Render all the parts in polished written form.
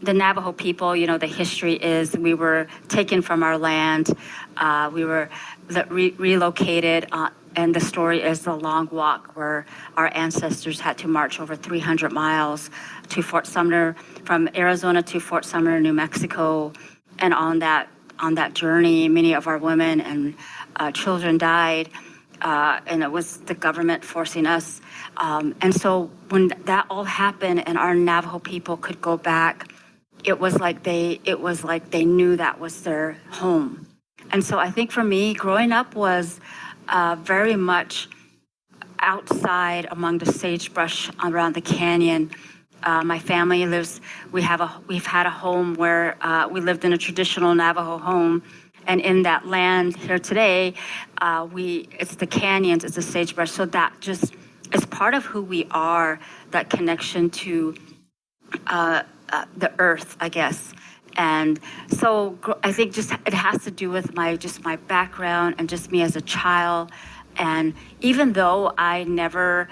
the Navajo people, the history is we were taken from our land. We were relocated, and the story is the long walk where our ancestors had to march over 300 miles to Fort Sumner, from Arizona to Fort Sumner, New Mexico. And on that journey, many of our women and children died, and it was the government forcing us. And so when that all happened and our Navajo people could go back, it was like they knew that was their home. And so I think for me, growing up was very much outside among the sagebrush around the canyon. My family we've had a home where we lived in a traditional Navajo home. And in that land here today, it's the canyons, it's the sagebrush. So that just is part of who we are, that connection to the earth, I guess. And so I think just it has to do with my background and just me as a child. And even though I'm not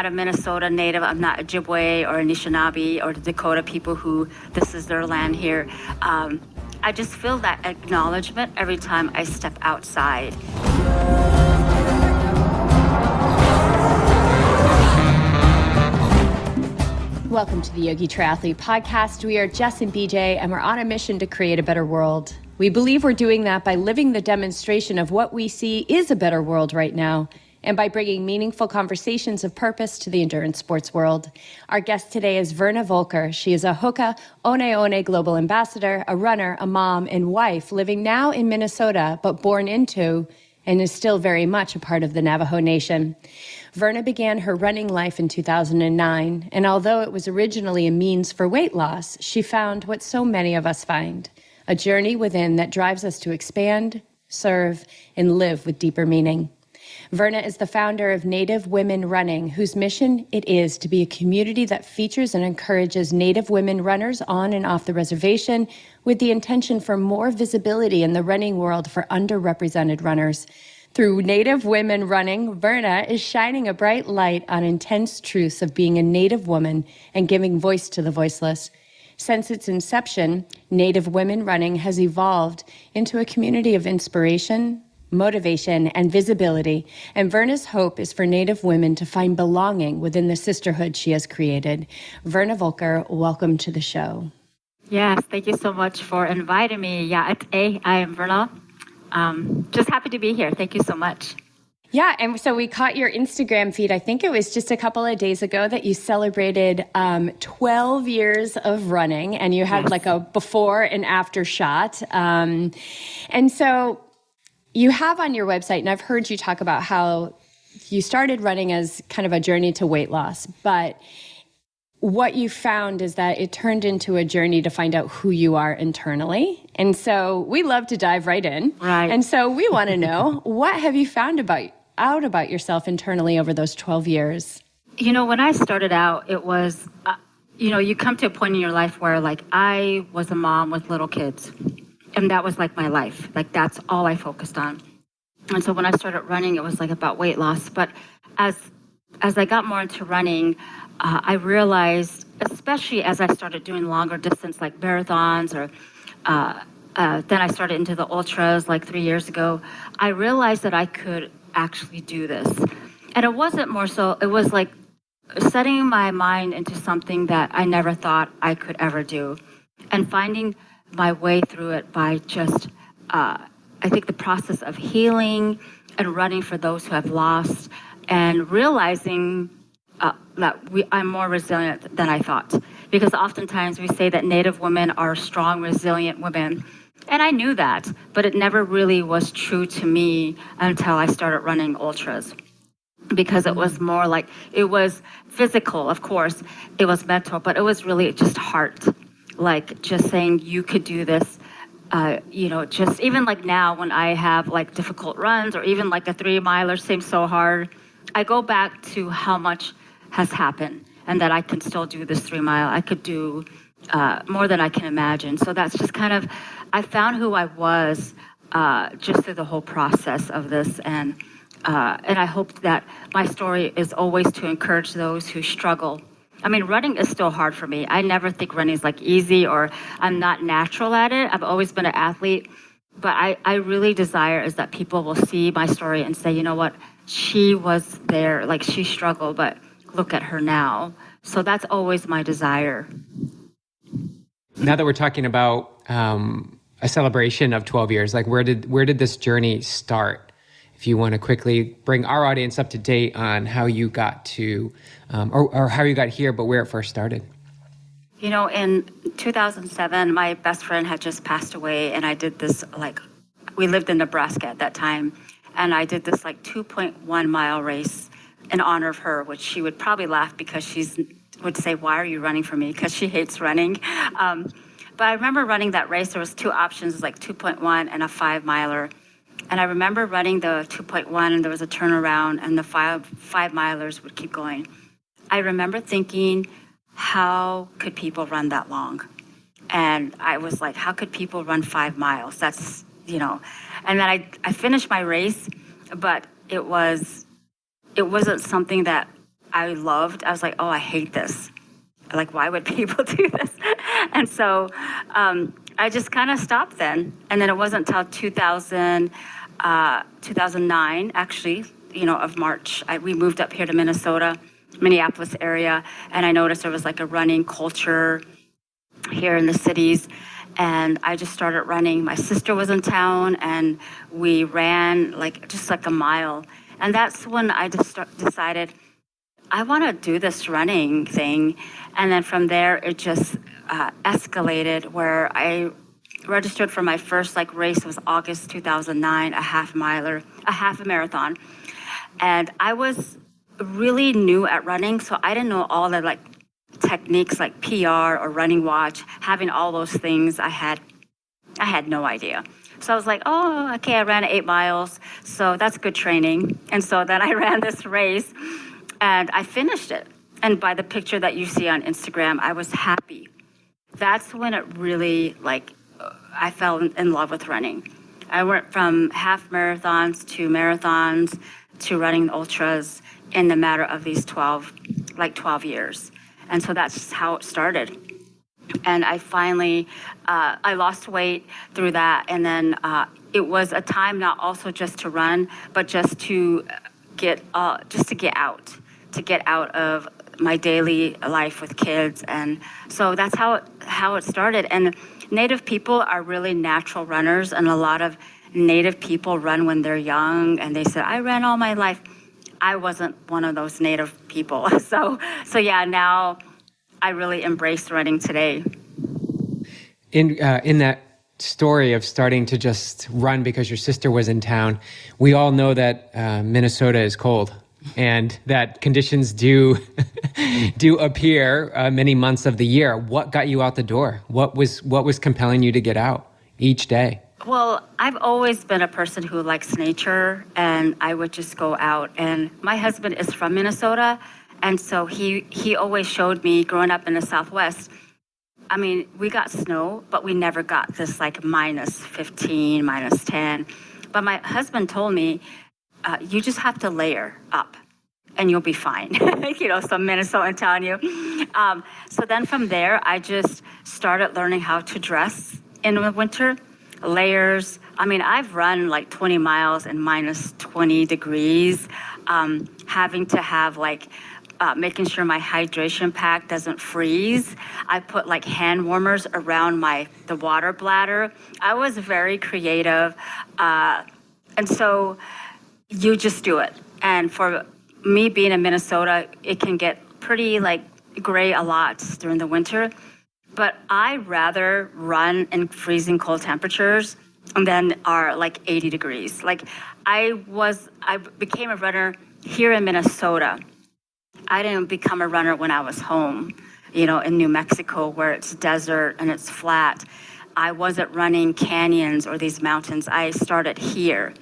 a Minnesota native, I'm not Ojibwe or Anishinaabe or the Dakota people who this is their land here. I just feel that acknowledgement every time I step outside. Welcome to the Yogi Triathlete Podcast. We are Jess and BJ, and we're on a mission to create a better world. We believe we're doing that by living the demonstration of what we see is a better world right now, and by bringing meaningful conversations of purpose to the endurance sports world. Our guest today is Verna Volker. She is a Hoka One Global Ambassador, a runner, a mom, and wife living now in Minnesota, but born into and is still very much a part of the Navajo Nation. Verna began her running life in 2009, and although it was originally a means for weight loss, she found what so many of us find, a journey within that drives us to expand, serve, and live with deeper meaning. Verna is the founder of Native Women Running, whose mission it is to be a community that features and encourages Native women runners on and off the reservation, with the intention for more visibility in the running world for underrepresented runners. Through Native Women Running, Verna is shining a bright light on intense truths of being a Native woman and giving voice to the voiceless. Since its inception, Native Women Running has evolved into a community of inspiration, motivation, and visibility, and Verna's hope is for Native women to find belonging within the sisterhood she has created. Verna Volker, welcome to the show. Yes, thank you so much for inviting me. Yeah, I am Verna. Just happy to be here. Thank you so much. Yeah, and so we caught your Instagram feed. I think it was just a couple of days ago that you celebrated 12 years of running, and you had like a before and after shot. And so you have on your website, and I've heard you talk about how you started running as kind of a journey to weight loss, but what you found is that it turned into a journey to find out who you are internally. And so we love to dive right in. Right. And so we want to know, what have you found out about yourself internally over those 12 years? When I started out, it was, you come to a point in your life where like I was a mom with little kids. And that was like my life. Like that's all I focused on. And so when I started running, it was like about weight loss. But as I got more into running, I realized, especially as I started doing longer distance like marathons, or then I started into the ultras like 3 years ago, I realized that I could actually do this. And it wasn't more so, it was like setting my mind into something that I never thought I could ever do, and finding my way through it by just, I think the process of healing and running for those who have lost, and realizing that I'm more resilient than I thought. Because oftentimes we say that Native women are strong, resilient women. And I knew that, but it never really was true to me until I started running ultras. Because it was more like, it was physical, of course, it was mental, but it was really just heart. Like just saying you could do this, just even like now when I have like difficult runs, or even like a 3 miler seems so hard, I go back to how much has happened and that I can still do this 3 mile. I could do more than I can imagine. So that's just kind of, I found who I was just through the whole process of this. And I hope that my story is always to encourage those who struggle I mean, running is still hard for me. I never think running is like easy or I'm not natural at it. I've always been an athlete, but I really desire is that people will see my story and say, you know what, she was there, like she struggled, but look at her now. So that's always my desire. Now that we're talking about a celebration of 12 years, like where did this journey start? If you want to quickly bring our audience up to date on how you got to, or how you got here, but where it first started. You know, in 2007, my best friend had just passed away, and I did this, like, we lived in Nebraska at that time, and I did this, like, 2.1 mile race in honor of her, which she would probably laugh because would say, why are you running for me? Because she hates running. But I remember running that race. There was two options, like 2.1 and a 5 miler. And I remember running the 2.1, and there was a turnaround, and the five milers would keep going. I remember thinking, how could people run that long? And I was like, how could people run 5 miles? That's, you know. And then I finished my race, but it wasn't something that I loved. I was like, oh, I hate this. Like, why would people do this? And so I just kind of stopped then. And then it wasn't until 2009, actually, you know, of March, we moved up here to Minneapolis area, and I noticed there was like a running culture here in the cities, and I just started running. My sister was in town, and we ran just like a mile, and that's when I just decided I want to do this running thing. And then from there it just escalated, where I registered for my first race. Was August 2009, a half marathon, and I was really new at running, so I didn't know all the techniques like PR or running watch, having all those things. I had no idea. So I was like, oh, okay, I ran 8 miles, so that's good training. And so then I ran this race, and I finished it. And by the picture that you see on Instagram, I was happy. That's when it really, I fell in love with running. I went from half marathons to running ultras in the matter of these 12 years. And so that's how it started. And I finally, I lost weight through that. And then it was a time not also just to run, but just to get out of my daily life with kids. And so that's how it started. And Native people are really natural runners, and a lot of Native people run when they're young, and they said, I ran all my life. I wasn't one of those Native people. So yeah, now I really embrace running today. In that story of starting to just run because your sister was in town, we all know that Minnesota is cold, and that conditions do appear many months of the year. What got you out the door? What was compelling you to get out each day? Well, I've always been a person who likes nature, and I would just go out. And my husband is from Minnesota, and so he always showed me, growing up in the Southwest, I mean, we got snow, but we never got this minus 15, minus 10. But my husband told me, you just have to layer up and you'll be fine. Some Minnesotan telling you. So then from there, I just started learning how to dress in the winter. Layers. I mean, I've run 20 miles in minus 20 degrees, having to have making sure my hydration pack doesn't freeze. I put hand warmers around the water bladder. I was very creative. And so you just do it. And for me being in Minnesota, it can get pretty gray a lot during the winter. But I rather run in freezing cold temperatures than are 80 degrees. I became a runner here in Minnesota. I didn't become a runner when I was home, in New Mexico, where it's desert and it's flat. I wasn't running canyons or these mountains. I started here.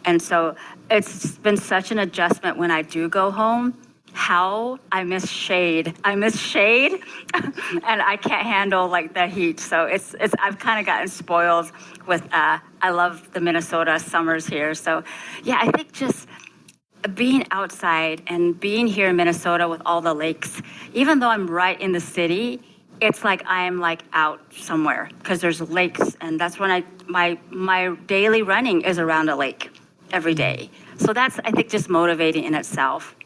And so it's been such an adjustment when I do go home. How I miss shade. And I can't handle the heat. So it's I've kind of gotten spoiled with I love the Minnesota summers here. So yeah, I think just being outside and being here in Minnesota with all the lakes, even though I'm right in the city, it's like I'm like out somewhere because there's lakes, and that's when my daily running is around a lake every day. So that's, I think, just motivating in itself.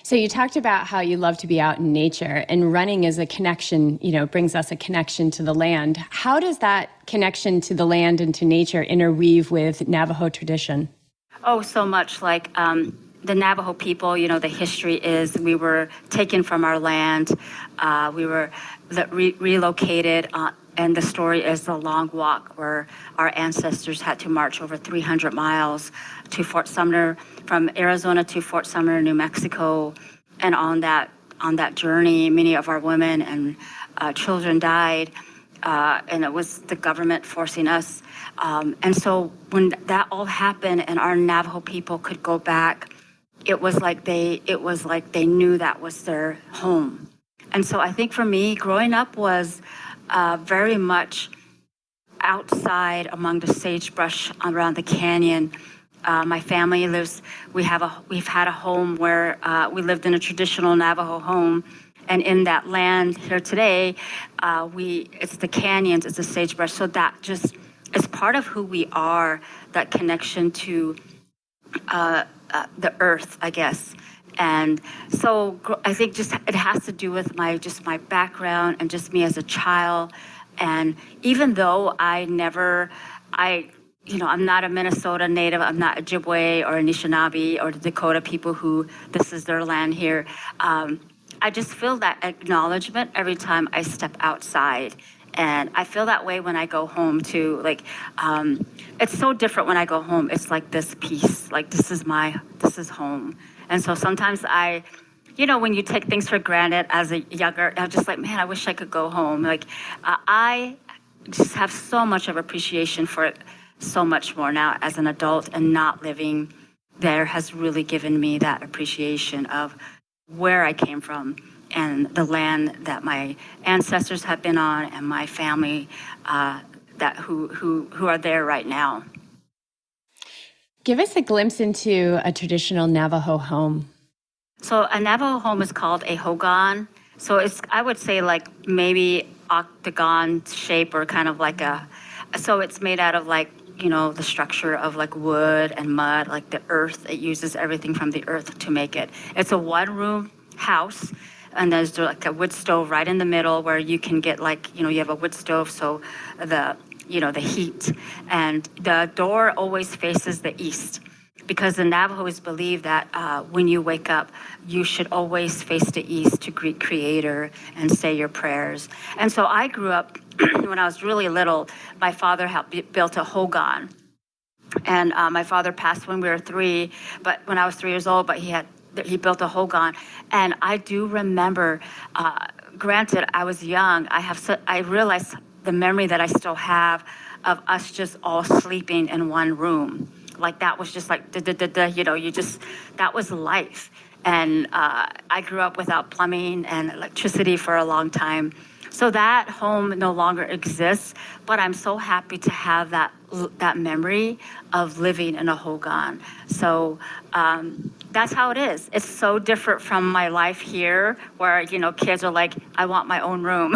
So you talked about how you love to be out in nature, and running is a connection, brings us a connection to the land. How does that connection to the land and to nature interweave with Navajo tradition? Oh, so much. Like the Navajo people, the history is we were taken from our land. We were relocated. And the story is the long walk where our ancestors had to march over 300 miles to Fort Sumner, from Arizona to Fort Sumner, New Mexico. And on that journey, many of our women and children died. And it was the government forcing us. And so when that all happened and our Navajo people could go back, it was like they knew that was their home. And so I think for me, growing up was very much outside among the sagebrush around the canyon. My family we've had a home where we lived in a traditional Navajo home. And in that land here today, it's the canyons, it's the sagebrush. So that just is part of who we are, that connection to the earth, I guess. And so I think just it has to do with my background and just me as a child. And even though I'm not a Minnesota native, I'm not Ojibwe or Anishinaabe or the Dakota people who this is their land here. I just feel that acknowledgement every time I step outside. And I feel that way when I go home too. Like, it's so different when I go home. It's like this peace, like this is home. And so sometimes when you take things for granted as a younger, I'm just like, man, I wish I could go home. Like, I just have so much of appreciation for it, so much more now as an adult, and not living there has really given me that appreciation of where I came from and the land that my ancestors have been on, and my family who are there right now. Give us a glimpse into a traditional Navajo home. So a Navajo home is called a hogan. So I would say like maybe octagon shape, or kind of like so it's made out of like, the structure of like wood and mud, like the earth. It uses everything from the earth to make it. It's a one-room house, and there's like a wood stove right in the middle where you can get like, you have a wood stove, so the heat, and the door always faces the east, because the Navajos believe that when you wake up, you should always face the east to greet Creator and say your prayers. And so I grew up, when I was really little, my father built a hogan. And my father passed when we were 3, but when I was 3 years old, but he built a hogan. And I do remember, granted, I was young, I realized the memory that I still have of us just all sleeping in one room. Like that was just like, that was life. And I grew up without plumbing and electricity for a long time. So that home no longer exists, but I'm so happy to have that memory of living in a hogan. So that's how it is. It's so different from my life here, where, kids are like, I want my own room.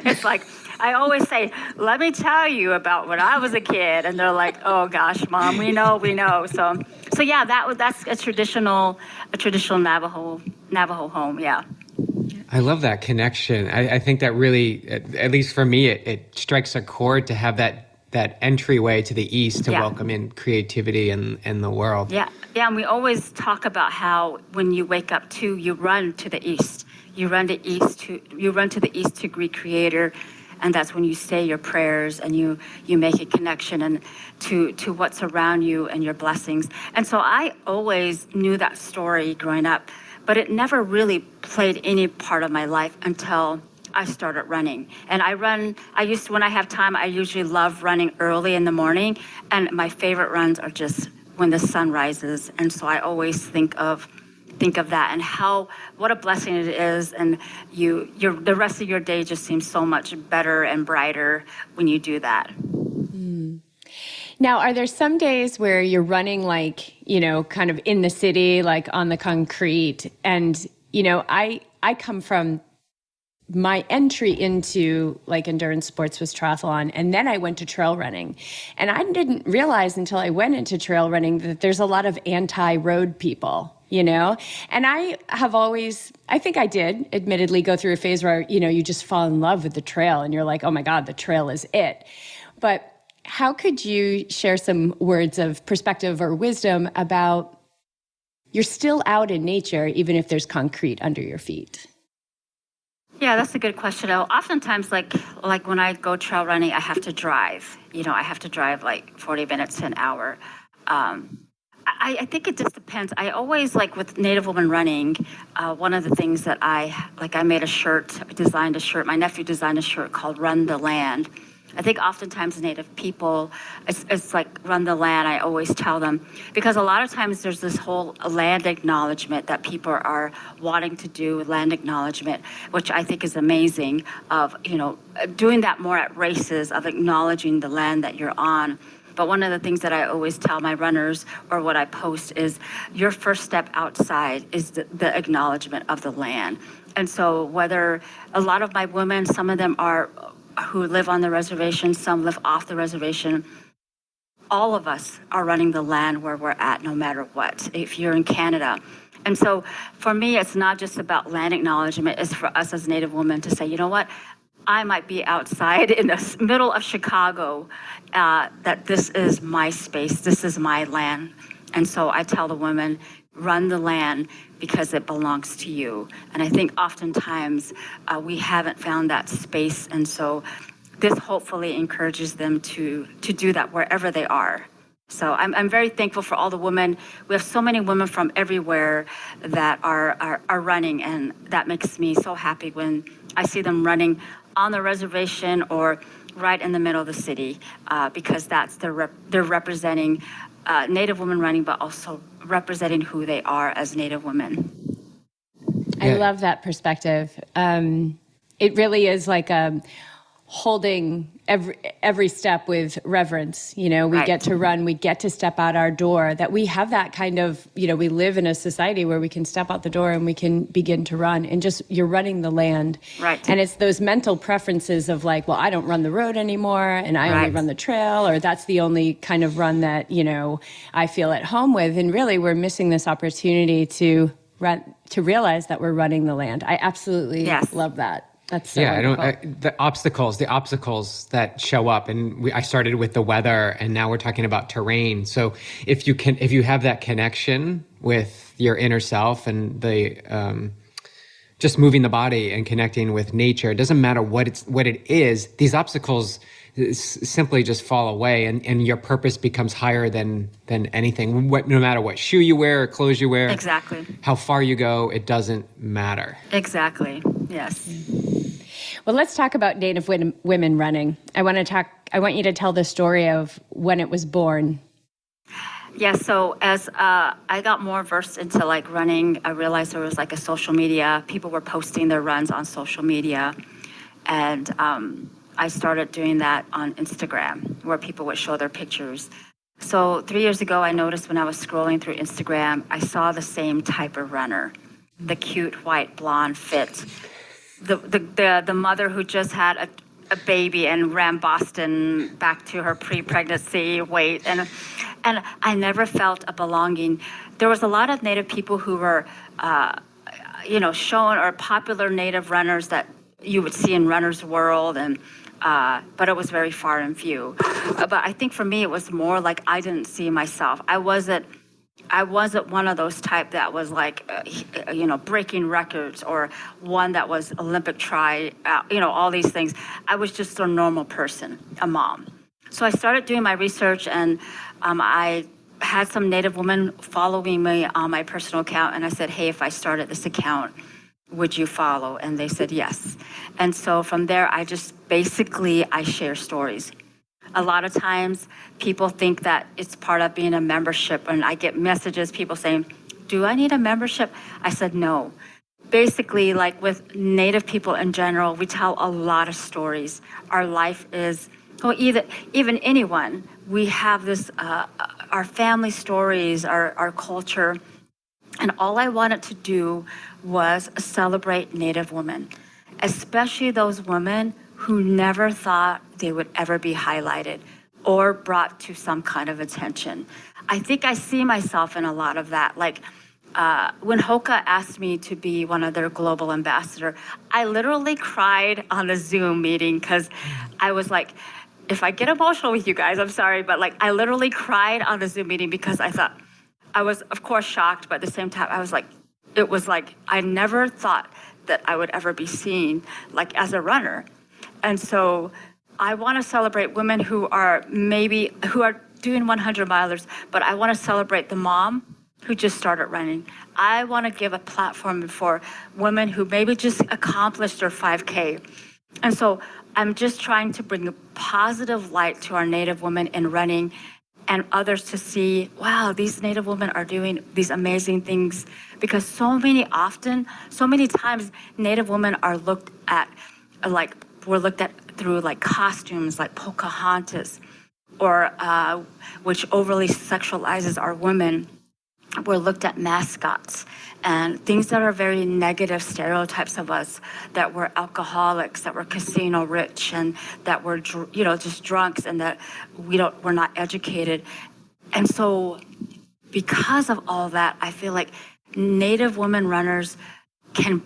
It's like, I always say, let me tell you about when I was a kid. And they're like, oh gosh, Mom, we know. So yeah, that's a traditional Navajo home, yeah. I love that connection. I think that really, at least for me, it strikes a chord to have that entryway to the East to welcome in creativity in the world. Yeah, and we always talk about how when you wake up too, you run to the East. You run to the East to greet Creator, and that's when you say your prayers and you make a connection and to what's around you and your blessings. And so I always knew that story growing up, but it never really played any part of my life until I started running. And when I have time, I usually love running early in the morning, and my favorite runs are just when the sun rises. And so I always think of that and what a blessing it is, and the rest of your day just seems so much better and brighter when you do that. Now, are there some days where you're running like, kind of in the city, like on the concrete? And, I come from my entry into like endurance sports was triathlon, and then I went to trail running. And I didn't realize until I went into trail running that there's a lot of anti-road people, And I have always, I think I did admittedly go through a phase where, you just fall in love with the trail and you're like, oh my God, the trail is it. But how could you share some words of perspective or wisdom about you're still out in nature, even if there's concrete under your feet? Yeah, that's a good question. Oftentimes, like when I go trail running, I have to drive. I have to drive like 40 minutes to an hour. I think it just depends. I always, like with Native women running, one of the things that I made a shirt, designed a shirt. My nephew designed a shirt called "Run the Land." I think oftentimes Native people, it's like run the land. I always tell them, because a lot of times there's this whole land acknowledgement that people are wanting to do, land acknowledgement, which I think is amazing, of, doing that more at races, of acknowledging the land that you're on. But one of the things that I always tell my runners, or what I post, is your first step outside is the acknowledgement of the land. And so whether a lot of my women, some of them are who live on the reservation, some live off the reservation, all of us are running the land where we're at, no matter what, if you're in Canada. And so for me, it's not just about land acknowledgement, it's for us as Native women to say, you know what, I might be outside in the middle of Chicago, that this is my space, this is my land. And so I tell the women, run the land because it belongs to you. And I think oftentimes we haven't found that space. And so this hopefully encourages them to do that wherever they are. So I'm very thankful for all the women. We have so many women from everywhere that are running, and that makes me so happy when I see them running on the reservation or right in the middle of the city, because they're representing Native women running, but also representing who they are as Native women. I love that perspective. It really is like holding every step with reverence. We Right. get to run, we get to step out our door, that we have that kind of, we live in a society where we can step out the door and we can begin to run, and just, you're running the land. Right. And it's those mental preferences of like, well, I don't run the road anymore, and I only Right. run the trail, or that's the only kind of run that, I feel at home with. And really we're missing this opportunity to realize that we're running the land. I absolutely Yes. love that. That's so wonderful. The obstacles that show up, and I started with the weather, and now we're talking about terrain. So if you have that connection with your inner self and the just moving the body and connecting with nature, it doesn't matter what it is. These obstacles simply just fall away, and your purpose becomes higher than anything. No matter what shoe you wear or clothes you wear, Exactly. how far you go, it doesn't matter. Exactly. Yes. Well, let's talk about Native women running. I want you to tell the story of when it was born. Yeah, so as I got more versed into like running, I realized there was like a social media. People were posting their runs on social media. And I started doing that on Instagram, where people would show their pictures. So 3 years ago, I noticed when I was scrolling through Instagram, I saw the same type of runner, the cute, white, blonde, fit. The mother who just had a baby and ran Boston back to her pre-pregnancy weight. And I never felt a belonging. There was a lot of Native people who were, shown, or popular Native runners that you would see in Runner's World, but it was very far and few. But I think for me, it was more like I didn't see myself. I wasn't one of those type that was like, breaking records, or one that was Olympic all these things. I was just a normal person, a mom. So I started doing my research, and I had some Native women following me on my personal account, and I said, hey, if I started this account, would you follow? And they said yes. And so from there, I share stories. A lot of times people think that it's part of being a membership, and I get messages, people saying, do I need a membership? I said, no. Basically, like with Native people in general, we tell a lot of stories. Our life is or even anyone. We have this, our family stories, our culture. And all I wanted to do was celebrate Native women, especially those women who never thought they would ever be highlighted or brought to some kind of attention. I think I see myself in a lot of that. Like when Hoka asked me to be one of their global ambassador, I literally cried on the Zoom meeting because I was like, if I get emotional with you guys, I'm sorry, but like I literally cried on the Zoom meeting because I thought, I was of course shocked, but at the same time, I was like, it was like, I never thought that I would ever be seen like as a runner. And so I want to celebrate women who are doing 100 milers, but I want to celebrate the mom who just started running. I want to give a platform for women who maybe just accomplished their 5K. And so I'm just trying to bring a positive light to our Native women in running and others to see, wow, these Native women are doing these amazing things. Because so many times, Native women are looked at, we're looked at through like costumes, like Pocahontas, or which overly sexualizes our women. We're looked at mascots and things that are very negative stereotypes of us, that we're alcoholics, that we're casino rich, and that we're just drunks, and that we're not educated. And so because of all that, I feel like Native women runners can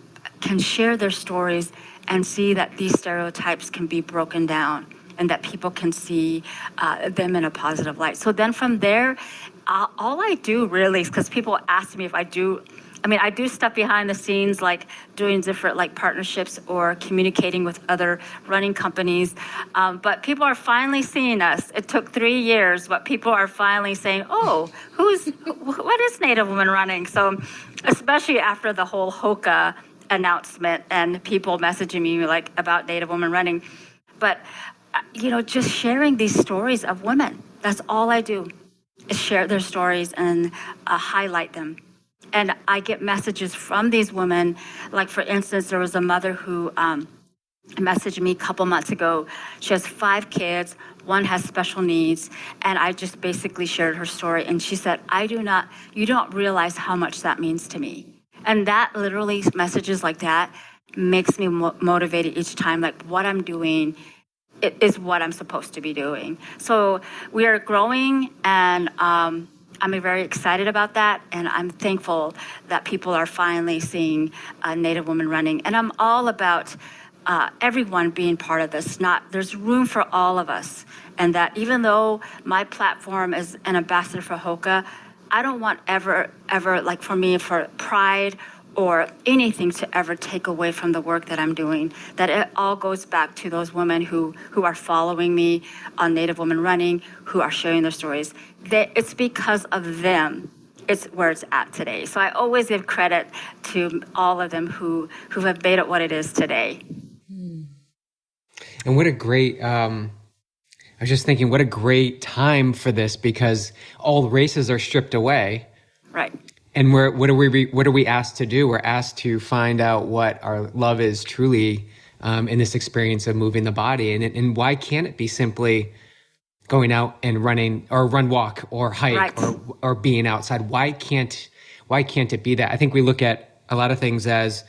share their stories and see that these stereotypes can be broken down and that people can see them in a positive light. So then from there, all I do really is, because people ask me if I do stuff behind the scenes, like doing different like partnerships or communicating with other running companies. But people are finally seeing us. It took 3 years, but people are finally saying, oh, what is Native women running? So especially after the whole Hoka announcement and people messaging me like about Native women running. But, just sharing these stories of women, that's all I do, is share their stories and highlight them. And I get messages from these women. Like, for instance, there was a mother who messaged me a couple months ago. She has 5 kids. One has special needs. And I just basically shared her story. And she said, you don't realize how much that means to me. And that literally, messages like that makes me motivated each time. Like, what I'm doing is what I'm supposed to be doing. So we are growing, and I'm very excited about that, and I'm thankful that people are finally seeing Native women running. And I'm all about everyone being part of this. There's room for all of us, and that even though my platform is an ambassador for Hoka, I don't want ever like for pride or anything to ever take away from the work that I'm doing, that it all goes back to those women who are following me on Native Women Running, who are sharing their stories. It's because of them, it's where it's at today. So I always give credit to all of them who have made it what it is today. And what a great, I was just thinking, what a great time for this, because all races are stripped away. Right. And what are we asked to do? We're asked to find out what our love is truly in this experience of moving the body. And why can't it be simply going out and running, or walk, or hike, right. or being outside? Why can't it be that? I think we look at a lot of things as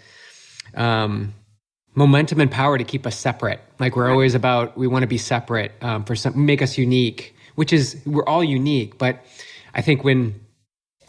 momentum and power to keep us separate. Like we're always about, we want to be separate for some, make us unique, which is, we're all unique. But I think when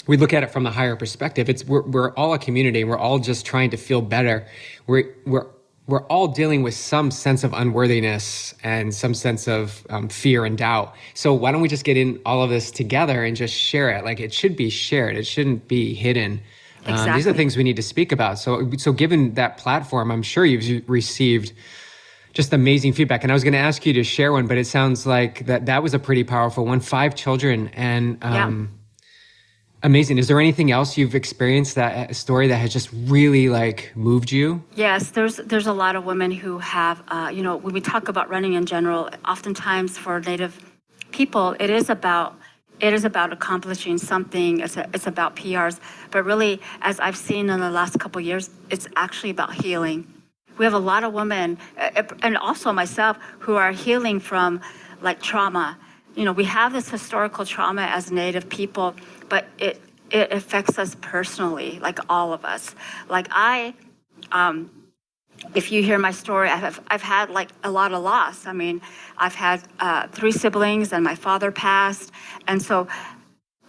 we look at it from the higher perspective, we're all a community. We're all just trying to feel better. We're all dealing with some sense of unworthiness and some sense of fear and doubt. So why don't we just get in all of this together and just share it? Like, it should be shared. It shouldn't be hidden. Exactly. These are the things we need to speak about. So given that platform, I'm sure you've received just amazing feedback. And I was going to ask you to share one, but it sounds like that was a pretty powerful one. 5 children, and amazing. Is there anything else you've experienced, that story that has just really like moved you? Yes, there's a lot of women who have, when we talk about running in general, oftentimes for Native people, it is about accomplishing something. It's about PRs, but really, as I've seen in the last couple of years, it's actually about healing. We have a lot of women, and also myself, who are healing from like trauma. We have this historical trauma as Native people, but it affects us personally, like all of us. Like if you hear my story, I've had like a lot of loss. I mean, I've had 3 siblings and my father passed. And so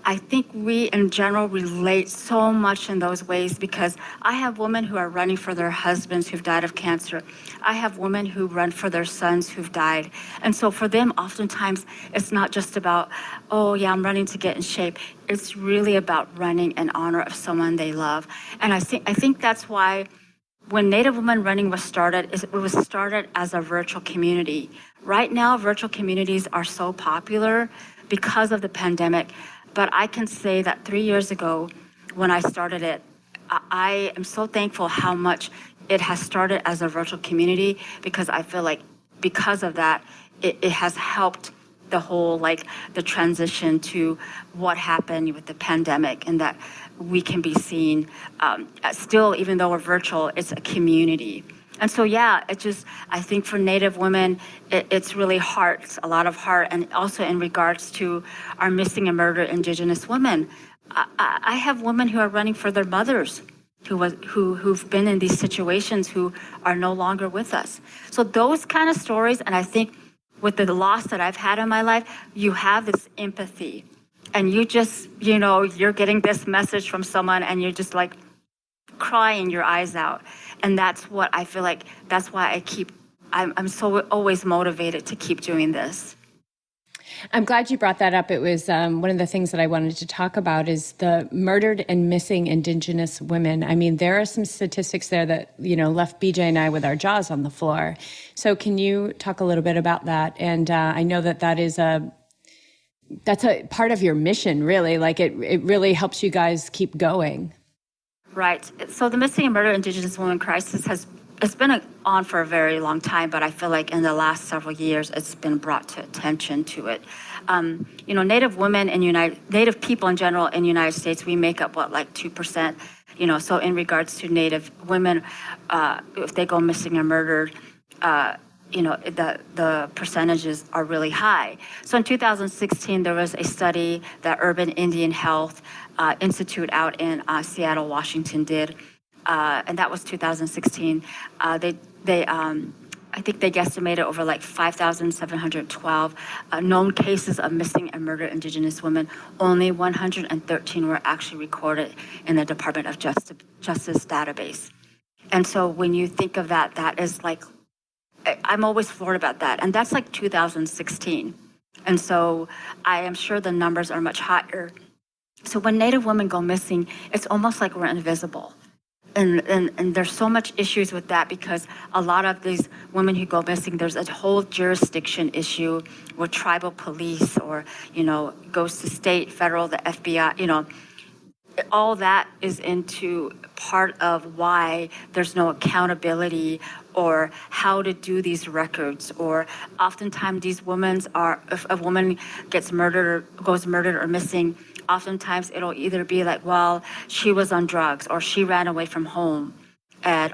I think we in general relate so much in those ways, because I have women who are running for their husbands who've died of cancer. I have women who run for their sons who've died. And so for them, oftentimes, it's not just about, oh yeah, I'm running to get in shape. It's really about running in honor of someone they love. And I think that's why when Native Women Running was started, it was started as a virtual community. Right now, virtual communities are so popular because of the pandemic. But I can say that 3 years ago, when I started it, I am so thankful how much it has started as a virtual community, because I feel like because of that, it has helped the whole, like the transition to what happened with the pandemic, and that we can be seen still, even though we're virtual, it's a community. And so, yeah, I think for Native women, it's really a lot of heart, and also in regards to our missing and murdered Indigenous women. I have women who are running for their mothers who've been in these situations, who are no longer with us. So those kind of stories, and I think with the loss that I've had in my life, you have this empathy, and you just, you're getting this message from someone, and you're just like crying your eyes out. And that's what I feel like, that's why I'm so always motivated to keep doing this. I'm glad you brought that up. It was one of the things that I wanted to talk about is the murdered and missing Indigenous women. I mean, there are some statistics there that, left BJ and I with our jaws on the floor. So can you talk a little bit about that? And I know that's a part of your mission, really. Like it really helps you guys keep going. Right. So the missing and murdered Indigenous women crisis it's been on for a very long time, but I feel like in the last several years, it's been brought to attention to it. Native women and Native people in general in the United States, we make up like 2%. So in regards to Native women, if they go missing or murdered, the percentages are really high. So in 2016, there was a study that Urban Indian Health Institute out in Seattle, Washington did, and that was 2016. I think they guesstimated over like 5,712 known cases of missing and murdered Indigenous women. Only 113 were actually recorded in the Department of Justice database. And so when you think of that, that is like, I'm always floored about that. And that's like 2016. And so I am sure the numbers are much higher. So when Native women go missing, it's almost like we're invisible. And there's so much issues with that, because a lot of these women who go missing, there's a whole jurisdiction issue with tribal police, or, goes to state, federal, the FBI, all that is into part of why there's no accountability or how to do these records. Or oftentimes these if a woman goes murdered or missing, oftentimes it'll either be like, well, she was on drugs, or she ran away from home,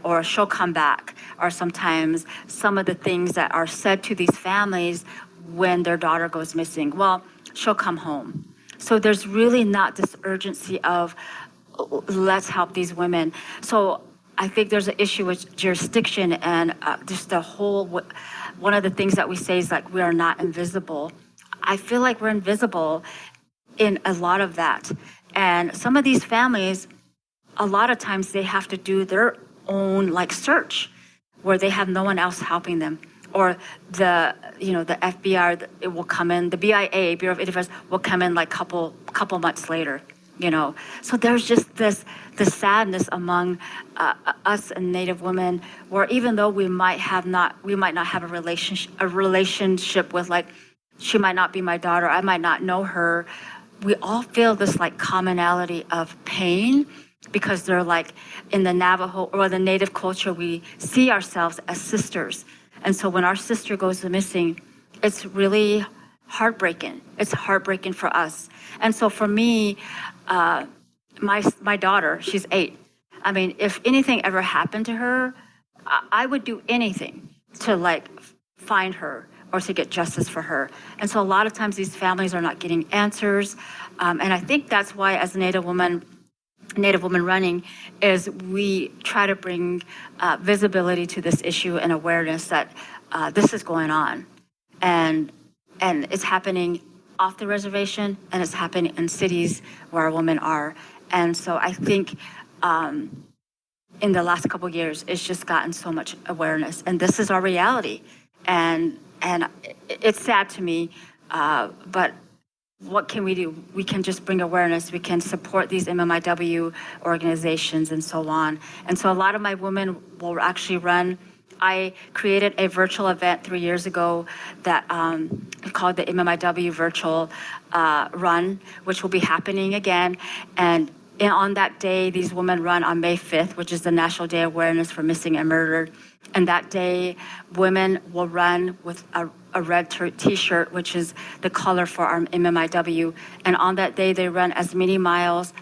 or she'll come back. Or sometimes some of the things that are said to these families when their daughter goes missing, well, she'll come home. So there's really not this urgency of, let's help these women. So I think there's an issue with jurisdiction, and just the whole, one of the things that we say is like, we are not invisible. I feel like we're invisible in a lot of that. And some of these families, a lot of times they have to do their own like search, where they have no one else helping them. Or the FBI, it will come in, the BIA, Bureau of Indian Affairs, will come in like couple months later, So there's just the sadness among us and Native women, where even though we might not have a relationship with, like, she might not be my daughter, I might not know her, we all feel this like commonality of pain, because they're like, in the Navajo or the Native culture, we see ourselves as sisters. And so when our sister goes missing, it's really heartbreaking. It's heartbreaking for us. And so for me, my daughter, she's 8. I mean, if anything ever happened to her, I would do anything to like find her, or to get justice for her. And so a lot of times these families are not getting answers. And I think that's why, as a Native woman running, is we try to bring visibility to this issue and awareness that this is going on. And it's happening off the reservation, and it's happening in cities where women are. And so I think in the last couple of years, it's just gotten so much awareness, and this is our reality. And it's sad to me, but what can we do? We can just bring awareness. We can support these MMIW organizations and so on. And so a lot of my women will actually run. I created a virtual event 3 years ago that called the MMIW Virtual Run, which will be happening again. And on that day, these women run on May 5th, which is the National Day of Awareness for Missing and Murdered. And that day, women will run with a red t-shirt, which is the color for our MMIW. And on that day, they run as many miles,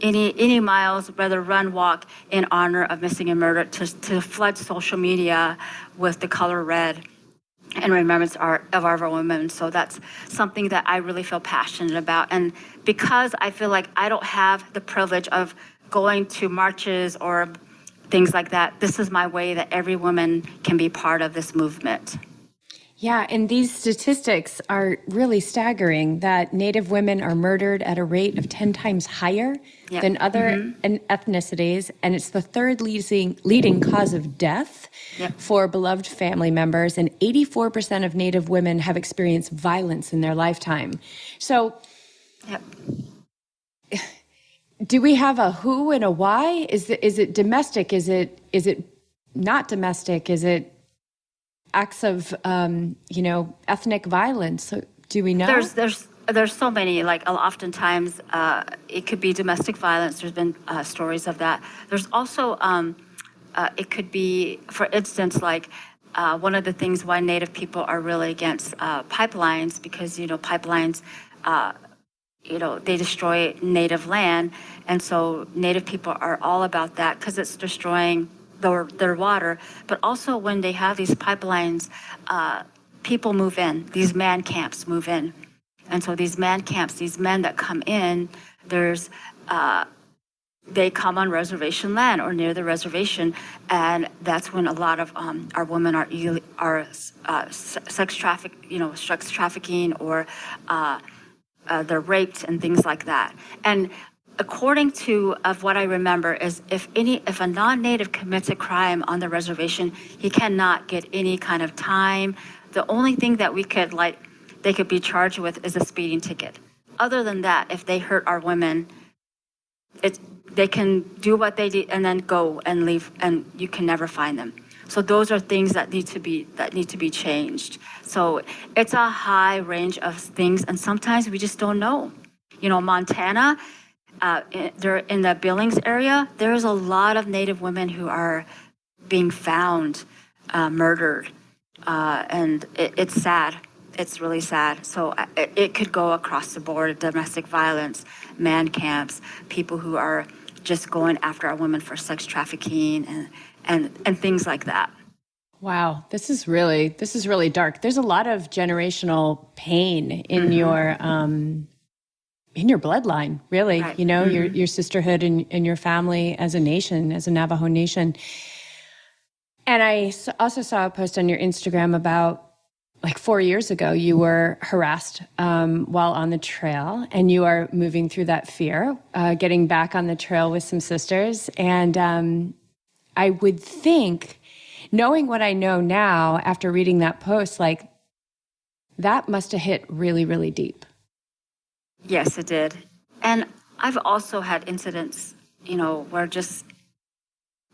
any miles, whether run, walk, in honor of missing and murdered, to flood social media with the color red and remembrance of our women. So that's something that I really feel passionate about. And because I feel like I don't have the privilege of going to marches or things like that, this is my way that every woman can be part of this movement. Yeah, and these statistics are really staggering, that Native women are murdered at a rate of 10 times higher than other ethnicities, and it's the third leading cause of death for beloved family members, and 84% of Native women have experienced violence in their lifetime. So do we have a who and a why? Is it domestic? Is it not domestic? Is it acts of ethnic violence? So do we know? There's so many. Like oftentimes it could be domestic violence. There's been stories of that. There's also it could be, for instance, like one of the things why Native people are really against pipelines, because pipelines they destroy Native land, and so Native people are all about that because it's destroying their water. But also when they have these pipelines, people move in, these man camps move in. And so these man camps, these men that come in, they come on reservation land or near the reservation, and that's when a lot of our women are sex trafficking, or they're raped and things like that. And according to what I remember is if a non-Native commits a crime on the reservation, he cannot get any kind of time. The only thing that they could be charged with is a speeding ticket. Other than that, if they hurt our women, they can do what they did and then go and leave, and you can never find them. So those are things that need to be changed. So it's a high range of things, and sometimes we just don't know. Montana, they're in the Billings area. There's a lot of Native women who are being found murdered, and it's sad. It's really sad. So it could go across the board: domestic violence, man camps, people who are just going after our women for sex trafficking and things like that. Wow, this is really dark. There's a lot of generational pain in your bloodline, really. Right. Your sisterhood and your family as a nation, as a Navajo Nation. And I also saw a post on your Instagram about, like 4 years ago, you were harassed while on the trail, and you are moving through that fear, getting back on the trail with some sisters. And I would think, knowing what I know now after reading that post, like that must have hit really, really deep. Yes, it did. And I've also had incidents, where just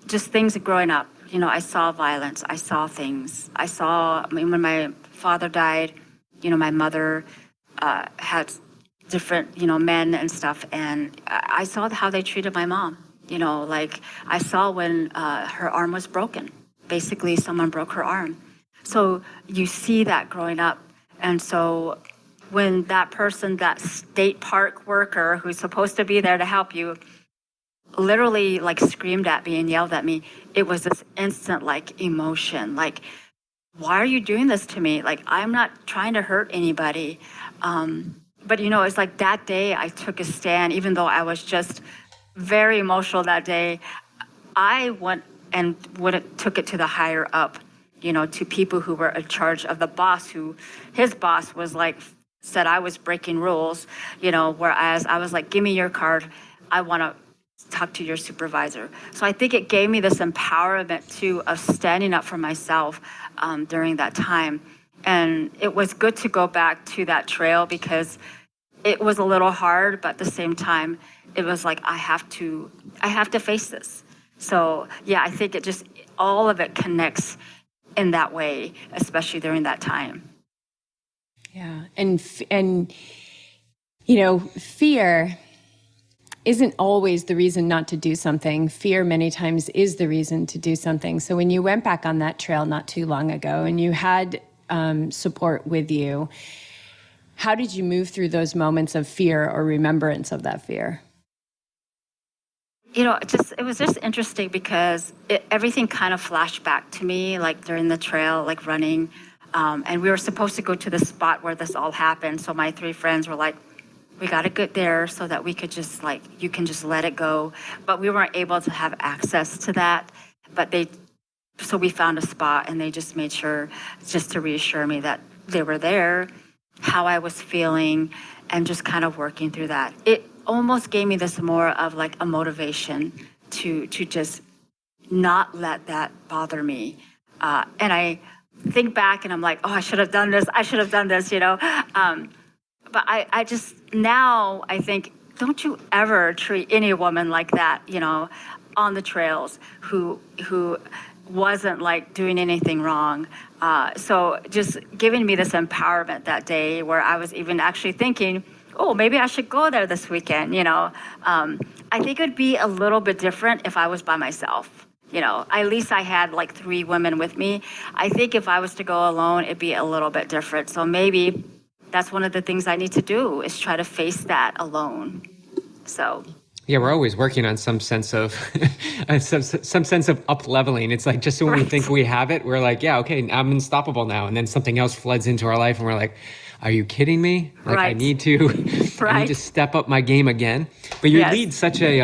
things growing up, I saw violence, I saw things. When my father died, my mother had different, men and stuff, and I saw how they treated my mom. Like I saw when her arm was broken. Basically, someone broke her arm. So you see that growing up. And so when that person, that state park worker who's supposed to be there to help you, literally like screamed at me and yelled at me, it was this instant like emotion, like why are you doing this to me? Like, I'm not trying to hurt anybody. But it's like that day I took a stand, even though I was just very emotional that day. I went and took it to the higher up, to people who were in charge of the boss, who his boss was like, said I was breaking rules, whereas I was like, give me your card. I want to talk to your supervisor. So I think it gave me this empowerment too of standing up for myself during that time. And it was good to go back to that trail because it was a little hard, but at the same time, it was like, I have to face this. So yeah, I think all of it connects in that way, especially during that time. Yeah. And fear isn't always the reason not to do something. Fear many times is the reason to do something. So when you went back on that trail not too long ago and you had support with you, how did you move through those moments of fear or remembrance of that fear? It was just interesting because everything kind of flashed back to me, like during the trail, like running. And we were supposed to go to the spot where this all happened. So my 3 friends were like, we got to get there so that we could just you can just let it go. But we weren't able to have access to that. So we found a spot and they just made sure just to reassure me that they were there, how I was feeling, and just kind of working through that. It almost gave me this more of like a motivation to just not let that bother me. And I think back and I'm like, oh, I should have done this. But I just, now I think, don't you ever treat any woman like that, on the trails who wasn't like doing anything wrong. So just giving me this empowerment that day where I was even actually thinking, oh, maybe I should go there this weekend, I think it would be a little bit different if I was by myself. At least I had like 3 women with me. I think if I was to go alone, it'd be a little bit different. So maybe that's one of the things I need to do is try to face that alone. So. Yeah, we're always working on some sense of some sense of up leveling. It's like just when we think we have it, we're like, yeah, okay, I'm unstoppable now. And then something else floods into our life and we're like, are you kidding me? Like I need to step up my game again. But you lead such a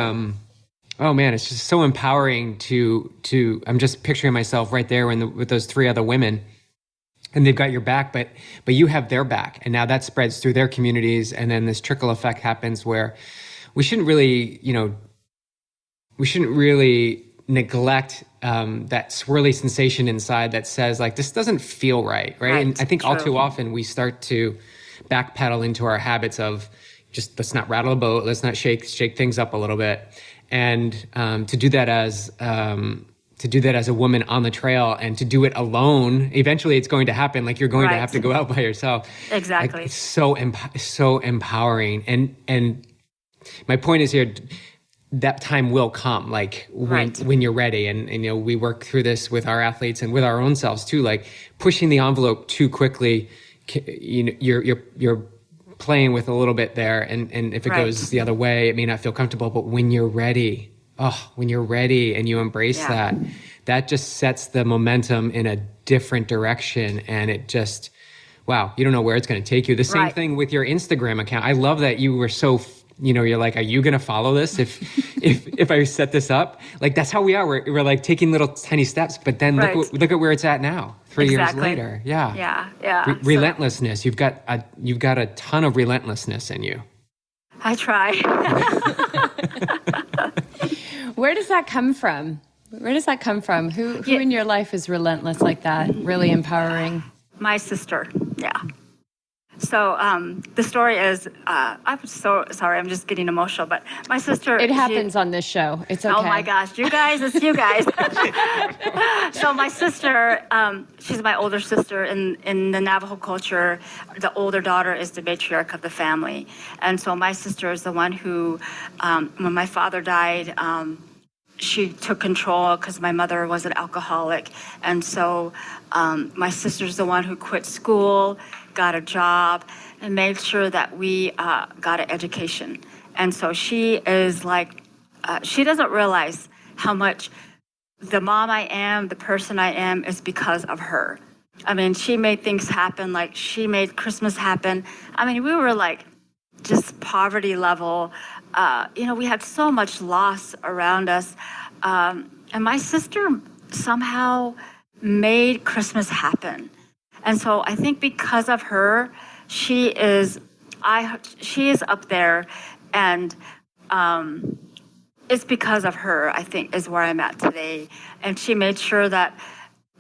oh man, it's just so empowering to I'm just picturing myself right there with those 3 other women. And they've got your back, but you have their back. And now that spreads through their communities. And then this trickle effect happens where we shouldn't really neglect that swirly sensation inside that says like, this doesn't feel right. And I think all too often we start to backpedal into our habits of just, let's not rattle a boat. Let's not shake things up a little bit. And to do that as a woman on the trail and to do it alone, eventually it's going to happen. Like you're going to have to go out by yourself. Exactly. Like, it's so empowering. And my point is here, that time will come, like when you're ready. And we work through this with our athletes and with our own selves too, like pushing the envelope too quickly. You're playing with a little bit there. And if it goes the other way, it may not feel comfortable, but when you're ready, and you embrace that just sets the momentum in a different direction. And it just, wow, you don't know where it's going to take you. The same thing with your Instagram account. I love that you were so, you're like, are you going to follow this if I set this up? Like, that's how we are. We're like taking little tiny steps, but then look at where it's at now, 3 years later. Yeah. Relentlessness. You've got a ton of relentlessness in you. I try. Where does that come from? Who in your life is relentless like that? Really empowering? My sister. Yeah. So the story is, I'm so sorry, I'm just getting emotional, but my sister... It happens on this show. It's okay. Oh my gosh, it's you guys. So my sister, she's my older sister. In the Navajo culture, the older daughter is the matriarch of the family. And so my sister is the one who, when my father died, she took control because my mother was an alcoholic. And so my sister's the one who quit school, got a job, and made sure that we got an education. And so she is like, she doesn't realize how much the mom I am, the person I am, is because of her. I mean, she made things happen. Like she made Christmas happen. I mean, we were like just poverty level. We had so much loss around us. And my sister somehow made Christmas happen. And so I think because of her, she is up there, and it's because of her, I think, is where I'm at today. And she made sure that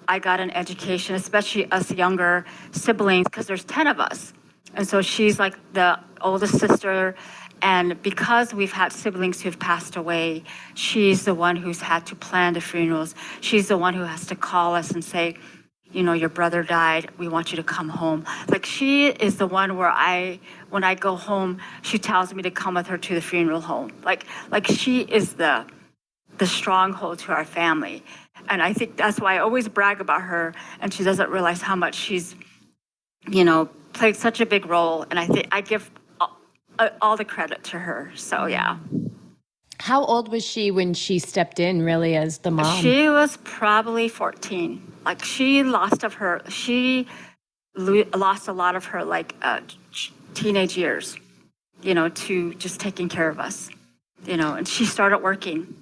I got an education, especially us younger siblings, because there's 10 of us. And so she's like the oldest sister. And because we've had siblings who've passed away, she's the one who's had to plan the funerals. She's the one who has to call us and say, your brother died. We want you to come home. Like she is the one where when I go home, she tells me to come with her to the funeral home. Like she is the stronghold to our family. And I think that's why I always brag about her. And she doesn't realize how much she's, played such a big role. And I think I give all the credit to her. So, yeah. How old was she when she stepped in really as the mom? She was probably 14. Like she lost a lot of her teenage years, to just taking care of us, and she started working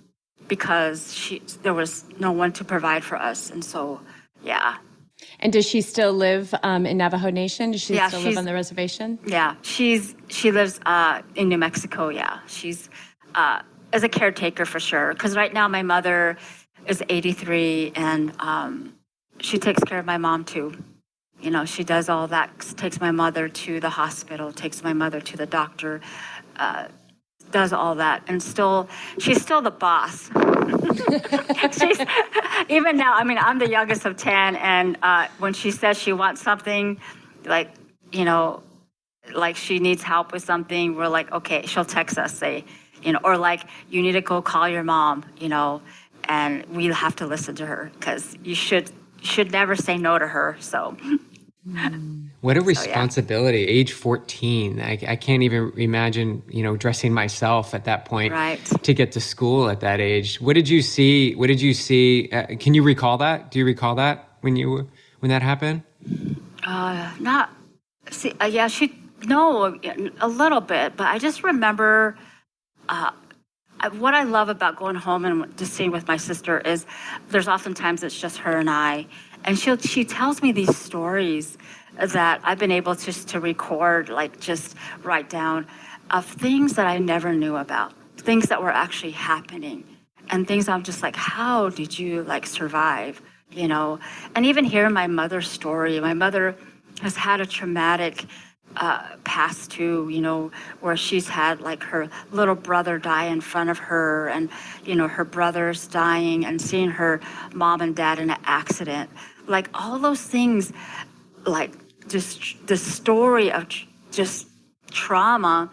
because there was no one to provide for us. And so, yeah. And does she still live in Navajo Nation? Does she still live on the reservation? Yeah, she lives in New Mexico. Yeah, she's as a caretaker for sure. Because right now my mother is 83, and she takes care of my mom too. She does all that. Takes my mother to the hospital. Takes my mother to the doctor. Does all that, and she's still the boss. She's even now. I mean, I'm the youngest of 10, and when she says she wants something, like she needs help with something, we're like, okay. She'll text us, say, or like, you need to go call your mom, and we have to listen to her because you should never say no to her. So. What a responsibility. Yeah. Age 14. I can't even imagine, dressing myself at that point to get to school at that age. What did you see? Can you recall that? Do you recall that when that happened? A little bit, but I just remember, what I love about going home and just sitting with my sister is there's oftentimes it's just her and I, and she tells me these stories that I've been able to record, like just write down, of things that I never knew about, things that were actually happening, and things I'm just like, how did you survive, And even hearing my mother's story, my mother has had a traumatic past too, where she's had her little brother die in front of her, and her brother's dying, and seeing her mom and dad in an accident, all those things, just the story of just trauma,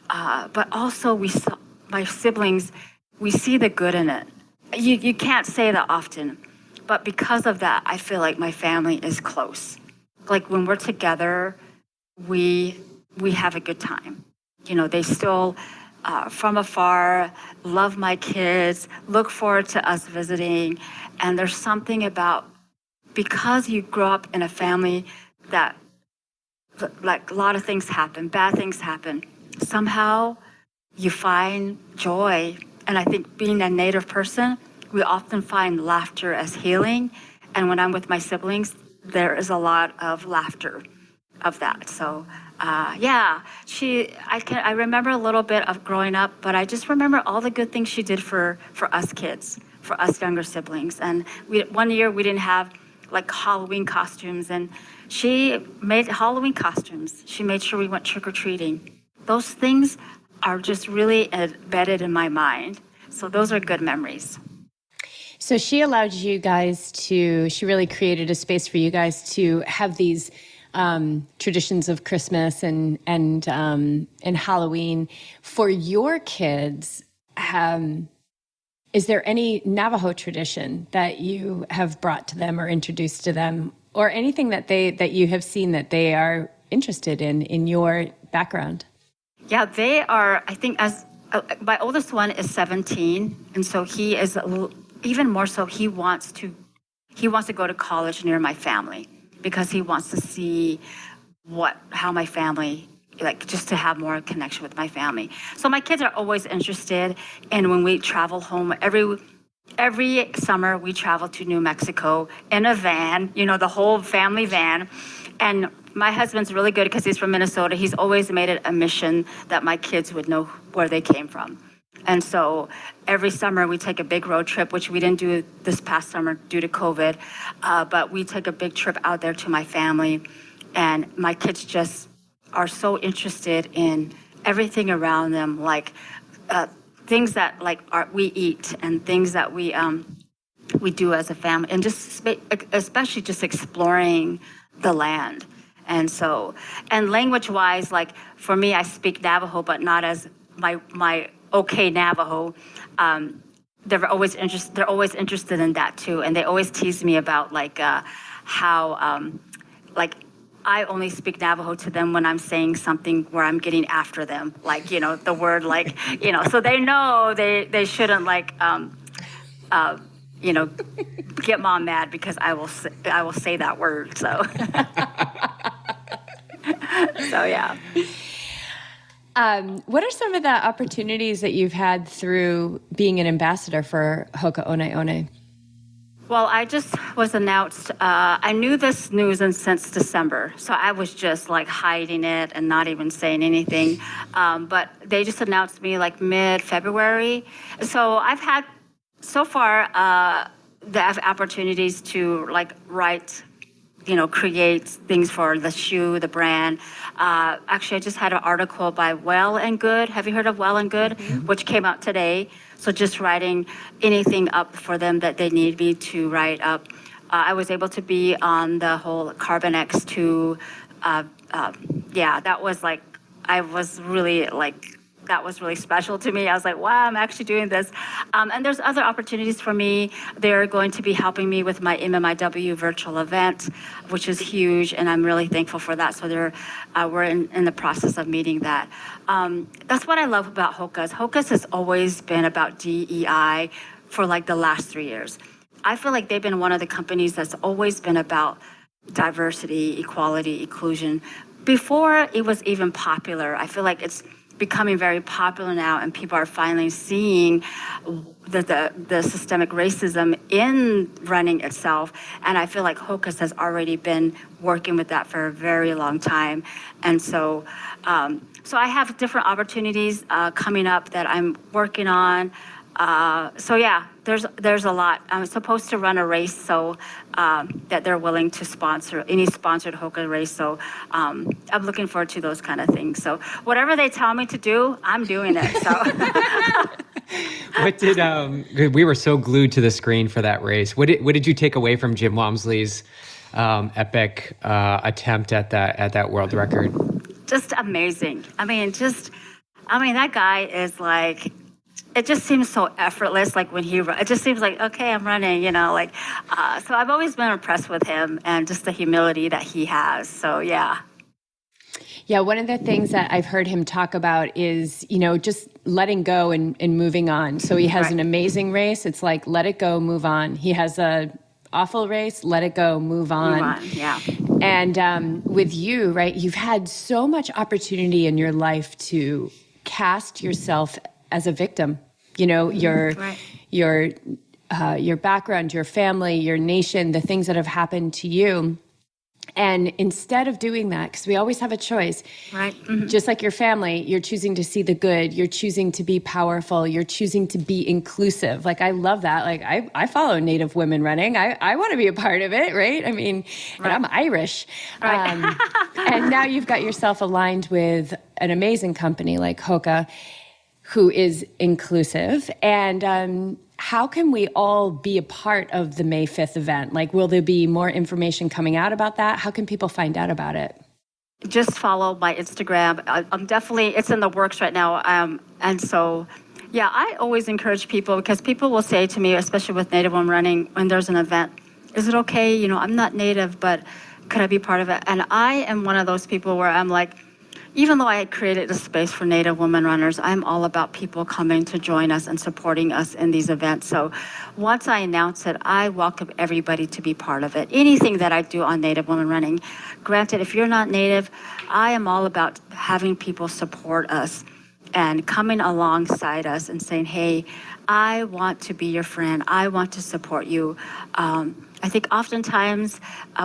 but also my siblings, we see the good in it. You can't say that often, but because of that, I feel like my family is close. When we're together, we have a good time. They still, from afar, love my kids, look forward to us visiting. And there's something about, because you grow up in a family that, a lot of things happen, bad things happen, somehow you find joy. And I think being a Native person, we often find laughter as healing. And when I'm with my siblings, there is a lot of laughter of that. So, I remember a little bit of growing up, but I just remember all the good things she did for us kids, for us younger siblings. And one year we didn't have Halloween costumes, and she made Halloween costumes. She made sure we went trick-or-treating. Those things are just really embedded in my mind. So those are good memories. So she allowed you guys she really created a space for you guys to have these traditions of Christmas and Halloween for your kids. Is there any Navajo tradition that you have brought to them or introduced to them, or anything that you have seen that they are interested in your background? Yeah, they are. I think my oldest one is 17, and so he is even more so. He wants to go to college near my family. because he wants to see how my family, like just to have more connection with my family. So my kids are always interested, and when we travel home, every summer we travel to New Mexico in a van, the whole family van. And my husband's really good because he's from Minnesota. He's always made it a mission that my kids would know where they came from. And so every summer we take a big road trip, which we didn't do this past summer due to COVID, but we take a big trip out there to my family. And my kids just are so interested in everything around them, like things that we eat and things that we do as a family, and just especially just exploring the land. And so, and language-wise, like for me, I speak Navajo, but not as my okay Navajo. They're always interested in that too, and they always tease me about how I only speak Navajo to them when I'm saying something where I'm getting after them, the word, so they know they shouldn't get mom mad because I will say that word. So, so yeah. What are some of the opportunities that you've had through being an ambassador for Hoka One One? Well, I just was announced. I knew this news since December, so I was just hiding it and not even saying anything. But they just announced me mid-February. So I've had so far the opportunities to write, create things for the shoe, the brand. Actually, I just had an article by Well and Good. Have you heard of Well and Good? Mm-hmm. Which came out today. So just writing anything up for them that they need me to write up. I was able to be on the whole Carbon X2. That was that was really special to me. I was like, wow, I'm actually doing this. And there's other opportunities for me. They're going to be helping me with my MMIW virtual event, which is huge, and I'm really thankful for that. So we're in the process of meeting that. That's what I love about Hoka's. Hoka's has always been about DEI for the last 3 years. I feel like they've been one of the companies that's always been about diversity, equality, inclusion. Before it was even popular, I feel like it's becoming very popular now, and people are finally seeing the systemic racism in running itself. And I feel like Hoka's has already been working with that for a very long time. And so, so I have different opportunities coming up that I'm working on. So yeah, there's a lot. I'm supposed to run a race, so that they're willing to sponsor any sponsored Hoka race. So I'm looking forward to those kind of things. So whatever they tell me to do, I'm doing it. So what did we were so glued to the screen for that race. What did you take away from Jim Walmsley's epic attempt at that world record? Just amazing. I mean, that guy is it just seems so effortless, when it just seems okay, I'm running, so I've always been impressed with him and just the humility that he has. So, yeah. Yeah, one of the things that I've heard him talk about is, just letting go and moving on. So he has an amazing race. It's let it go, move on. He has a awful race, let it go, move on. Move on, yeah. And with you, right, you've had so much opportunity in your life to cast yourself as a victim, your background, your family, your nation, the things that have happened to you. And instead of doing that, because we always have a choice, right? Mm-hmm. Just like your family, you're choosing to see the good, you're choosing to be powerful, you're choosing to be inclusive. I love that. I follow Native women running. I want to be a part of it, right? I mean, right. And I'm Irish. Right. And now you've got yourself aligned with an amazing company like Hoka, who is inclusive. And how can we all be a part of the May 5th event? Will there be more information coming out about that? How can people find out about it? Just follow my Instagram. I'm definitely, it's in the works right now. And so, yeah, I always encourage people, because people will say to me, especially with Native women running, when there's an event, is it okay? I'm not Native, but could I be part of it? And I am one of those people where I'm even though I had created a space for Native women runners, I'm all about people coming to join us and supporting us in these events. So once I announce it, I welcome everybody to be part of it. Anything that I do on Native women running, granted, if you're not Native, I am all about having people support us and coming alongside us and saying, hey, I want to be your friend. I want to support you. I think oftentimes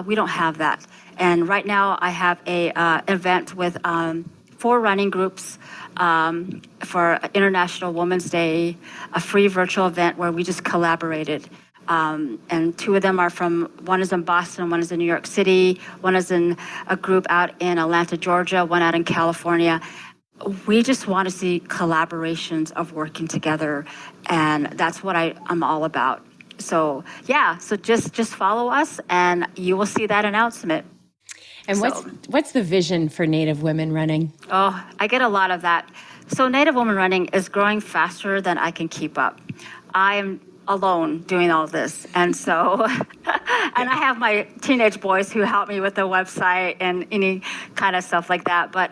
we don't have that. And right now I have a event with 4 running groups for International Women's Day, a free virtual event where we just collaborated. And 2 of them are one is in Boston, one is in New York City, one is in a group out in Atlanta, Georgia, one out in California. We just want to see collaborations of working together, and that's what I'm all about. So yeah, so just follow us, and you will see that announcement. And what's the vision for Native women running? Oh, I get a lot of that. So Native women running is growing faster than I can keep up. I am alone doing all this, and so and I have my teenage boys who help me with the website and any kind of stuff like that. But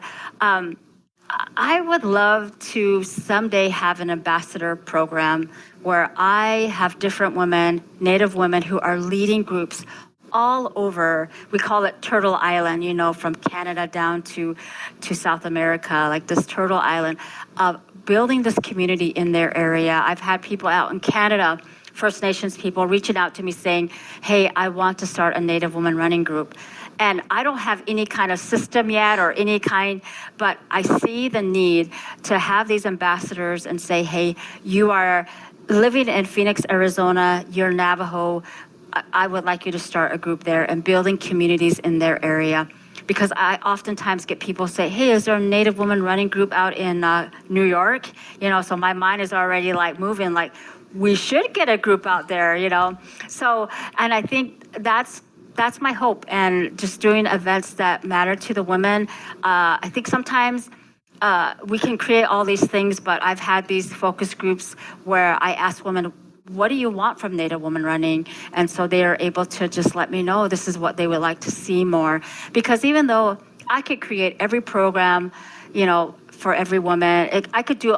I would love to someday have an ambassador program where I have different women, Native women, who are leading groups all over. We call it Turtle Island, from Canada down to South America, like this Turtle Island, building this community in their area. I've had people out in Canada, First Nations people, reaching out to me saying, hey, I want to start a Native woman running group. And I don't have any kind of system yet or any kind, but I see the need to have these ambassadors and say, hey, you are living in Phoenix, Arizona, you're Navajo. I would like you to start a group there and building communities in their area. Because I oftentimes get people say, hey, is there a Native woman running group out in New York? So my mind is already like moving, like we should get a group out there, So, and I think that's my hope, and just doing events that matter to the women. I think sometimes we can create all these things, but I've had these focus groups where I ask women, what do you want from Native women running? And so they are able to just let me know this is what they would like to see more. Because even though I could create every program, for every woman, I could do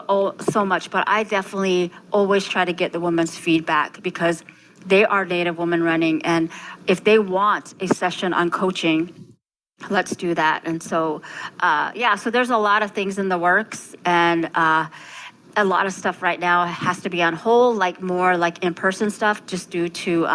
so much, but I definitely always try to get the women's feedback because they are Native women running. And if they want a session on coaching, let's do that. And so, so there's a lot of things in the works, and a lot of stuff right now has to be on hold, like more like in-person stuff, just due to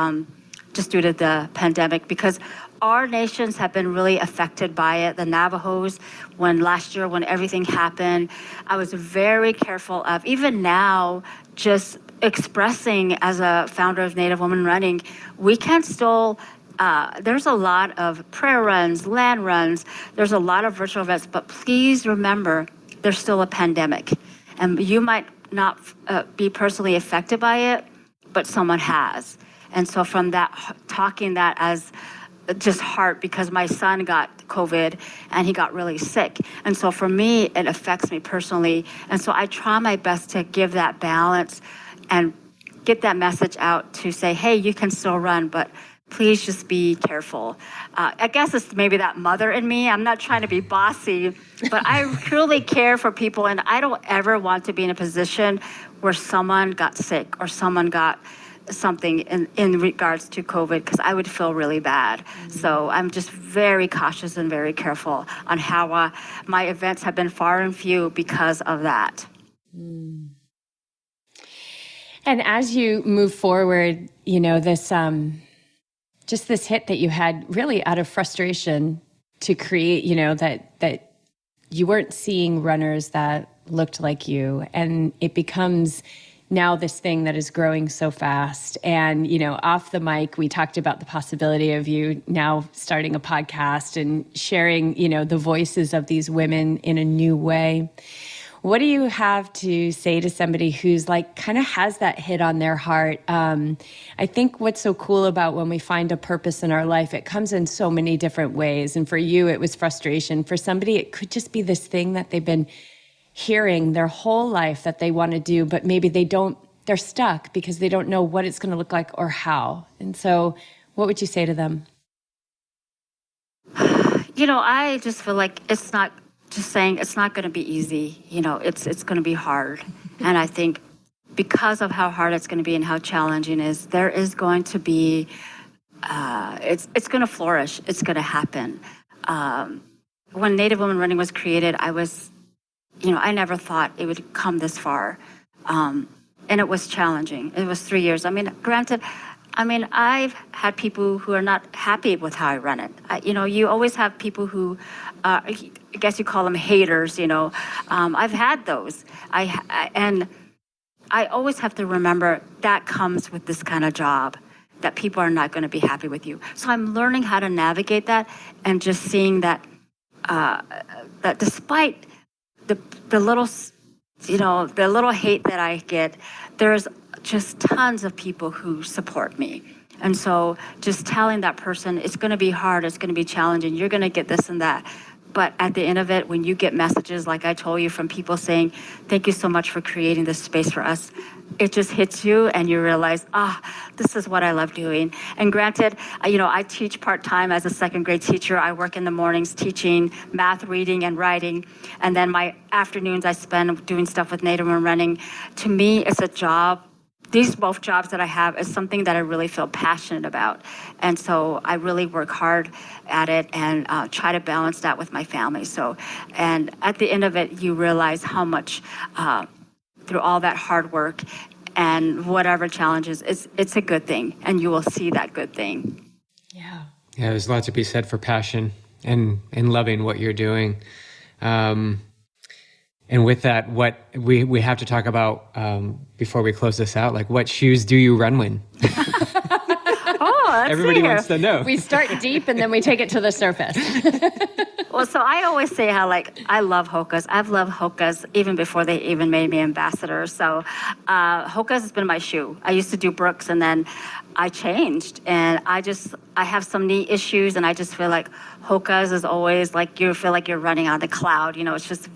the pandemic, because our nations have been really affected by it. The Navajos, last year when everything happened, I was very careful of, even now, just expressing as a founder of Native Women Running, we can still, there's a lot of prayer runs, land runs, there's a lot of virtual events, but please remember, there's still a pandemic. And you might not be personally affected by it, but someone has. And so from that, talking that as just heart, because my son got COVID and he got really sick. And so for me, it affects me personally. And so I try my best to give that balance and get that message out to say, hey, you can still run, but please just be careful. I guess it's maybe that mother in me. I'm not trying to be bossy, but I truly care for people, and I don't ever want to be in a position where someone got sick or someone got something in regards to COVID, because I would feel really bad. So I'm just very cautious and very careful on how my events have been far and few because of that. And as you move forward, this just this hit that you had really out of frustration to create, that you weren't seeing runners that looked like you, and it becomes now this thing that is growing so fast. And, off the mic, we talked about the possibility of you now starting a podcast and sharing, the voices of these women in a new way. What do you have to say to somebody who's kind of has that hit on their heart? I think what's so cool about when we find a purpose in our life, it comes in so many different ways. And for you, it was frustration. For somebody, it could just be this thing that they've been hearing their whole life that they want to do, but maybe they're stuck because they don't know what it's going to look like or how. And so what would you say to them? I just feel like it's not just saying it's not going to be easy. It's going to be hard. And I think because of how hard it's going to be and how challenging it is, there is going to be, it's going to flourish. It's going to happen. When Native Women Running was created, I never thought it would come this far. And it was challenging. It was 3 years. Granted, I've had people who are not happy with how I run it. You always have people who, I guess you call them haters, I've had those. And I always have to remember that comes with this kind of job, that people are not going to be happy with you. So I'm learning how to navigate that and just seeing that, that despite the little, the little hate that I get, there's just tons of people who support me. And so just telling that person, it's going to be hard, it's going to be challenging, you're going to get this and that. But at the end of it, when you get messages, like I told you, from people saying, thank you so much for creating this space for us, it just hits you and you realize, this is what I love doing. And granted, I teach part-time as a second grade teacher. I work in the mornings teaching math, reading, and writing. And then my afternoons I spend doing stuff with Native Women Running. To me, it's a job. These both jobs that I have is something that I really feel passionate about. And so I really work hard at it and try to balance that with my family. And at the end of it, you realize how much through all that hard work and whatever challenges, it's a good thing. And you will see that good thing. Yeah. Yeah, there's a lot to be said for passion and loving what you're doing. And with that, what we have to talk about before we close this out, like what shoes do you run in? Everybody wants to know. We start deep and then we take it to the surface. Well, so I always say how I love Hokas. I've loved Hokas even before they even made me ambassador. So Hokas has been my shoe. I used to do Brooks and then I changed, and I have some knee issues, and I just feel like Hokas is always like you feel like you're running on the cloud. It's just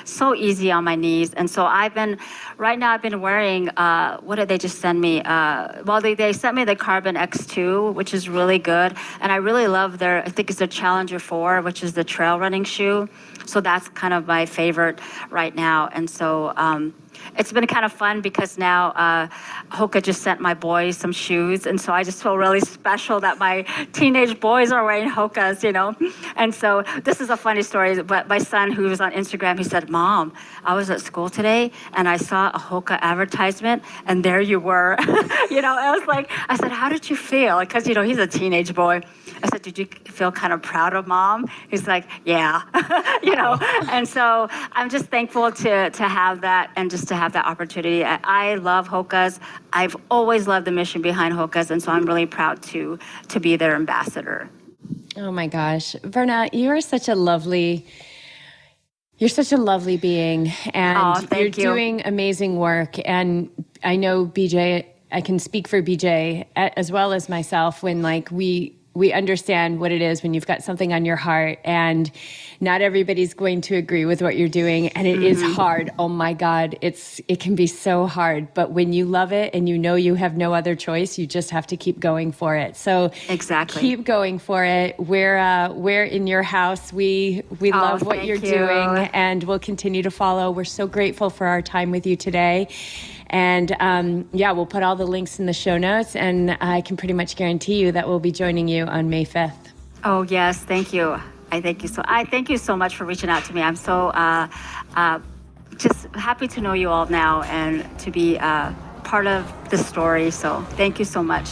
so easy on my knees. And so I've been wearing, what did they just send me? They sent me the Carbon X2, which is really good. And I really love I think it's the Challenger 4, which is the trail running shoe. So that's kind of my favorite right now. And so it's been kind of fun because now Hoka just sent my boys some shoes. And so I just feel really special that my teenage boys are wearing Hokas, And so this is a funny story. But my son, who was on Instagram, he said, Mom, I was at school today and I saw a Hoka advertisement and there you were. I said, how did you feel? Because, he's a teenage boy. I said, did you feel kind of proud of Mom? He's like, yeah, And so I'm just thankful to have that and just to have that opportunity. I love Hokas. I've always loved the mission behind Hokas, and so I'm really proud to be their ambassador. Oh my gosh, Verna, you're such a lovely being, and you're doing amazing work. And I know BJ, I can speak for BJ as well as myself when we understand what it is when you've got something on your heart, and not everybody's going to agree with what you're doing, and it is hard. Oh my God, it can be so hard. But when you love it and you have no other choice, you just have to keep going for it. So exactly, keep going for it. We're in your house. We love what you're doing, and we'll continue to follow. We're so grateful for our time with you today. And we'll put all the links in the show notes, and I can pretty much guarantee you that we'll be joining you on May 5th. Oh, yes. Thank you. I thank you so much for reaching out to me. I'm so just happy to know you all now and to be part of the story. So thank you so much.